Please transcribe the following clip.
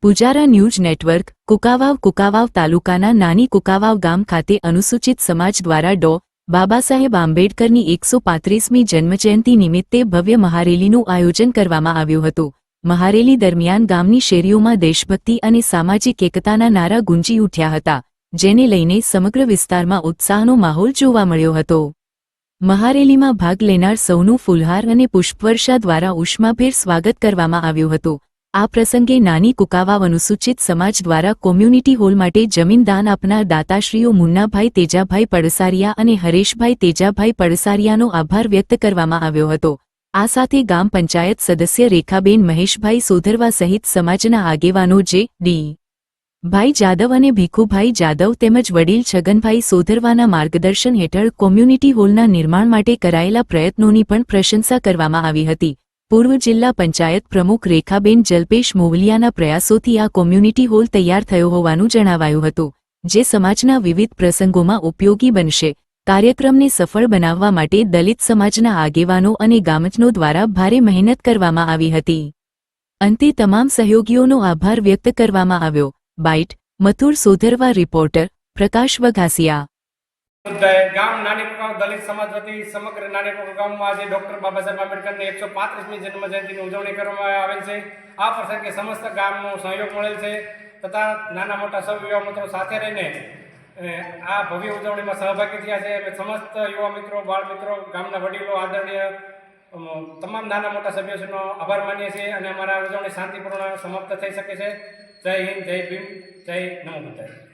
Pujara news network Kukavav તાલુકાના નાની કુકાવાવ ગામ ખાતે અનુસૂચિત સમાજ દ્વારા ડો. બાબાસાહેબ આંબેડકરની 135મી જન્મજયંતિ નિમિત્તે ભવ્ય મહારેલીનું આયોજન કરવામાં આવ્યું હતું। મહારેલી દરમિયાન ગામની શેરીઓમાં દેશભક્તિ અને સામાજિક એકતાના નારા ગુંજી ઉઠ્યા હતા, જેને લઈને સમગ્ર વિસ્તારમાં ઉત્સાહનો માહોલ જોવા મળ્યો હતો। મહારેલીમાં ભાગ લેનાર સૌનું ફૂલહાર અને પુષ્પવર્ષા દ્વારા ઉષ્માભેર સ્વાગત કરવામાં આવ્યું હતું। આ પ્રસંગે નાની કુકાવાવ અનુસૂચિત સમાજ દ્વારા કોમ્યુનિટી હોલ માટે જમીન દાન આપનાર દાતાશ્રીઓ મુન્નાભાઈ તેજાભાઈ પડસારિયા અને હરેશભાઈ તેજાભાઈ પડસારિયાનો આભાર વ્યક્ત કરવામાં આવ્યો હતો। આ સાથે ગામ પંચાયત સદસ્ય રેખાબેન મહેશભાઈ સોધરવા સહિત સમાજના આગેવાનો ડી. ભાઈ જાદવ અને ભીખુભાઈ જાદવ તેમજ વડીલ છગનભાઈ સોધરવાના માર્ગદર્શન હેઠળ કોમ્યુનિટી હોલના નિર્માણ માટે કરાયેલા પ્રયત્નોની પણ પ્રશંસા કરવામાં આવી હતી। પૂર્વ જિલ્લા પંચાયત પ્રમુખ રેખાબેન જલ્પેશ મોવલિયાના પ્રયાસોથી આ કોમ્યુનિટી હોલ તૈયાર થયો હોવાનું જણાવાયું હતું, જે સમાજના વિવિધ પ્રસંગોમાં ઉપયોગી બનશે। કાર્યક્રમને સફળ બનાવવા માટે દલિત સમાજના આગેવાનો અને ગામજનો દ્વારા ભારે મહેનત કરવામાં આવી હતી। અંતે તમામ સહયોગીઓનો આભાર વ્યક્ત કરવામાં આવ્યો। બાઇટ મથુર સોધરવા, રિપોર્ટર પ્રકાશ વઘાસિયા। ગામ નાની કુકાવાવ દલિત સમાજ વતી સમગ્ર નાની કુકાવાવ ગામમાં આજે ડોક્ટર બાબા સાહેબ આંબેડકરની 135મી જન્મજયંતિની ઉજવણી કરવામાં આવેલ છે। આ પ્રસંગે સમસ્ત ગામનો સહયોગ મળેલ છે તથા નાના મોટા સૌ યુવા મિત્રો સાથે રહીને આ ભવ્ય ઉજવણીમાં સહભાગી થયા છે। અમે સમસ્ત યુવા મિત્રો, બાળ મિત્રો, ગામના વડીલો, આદરણીય તમામ નાના મોટા સભ્યોનો આભાર માનીએ છીએ અને અમારા ઉજવણી શાંતિપૂર્ણ સમાપ્ત થઈ શકે છે। જય હિન્દ, જય ભીમ, જય નમો બુદ્ધાય।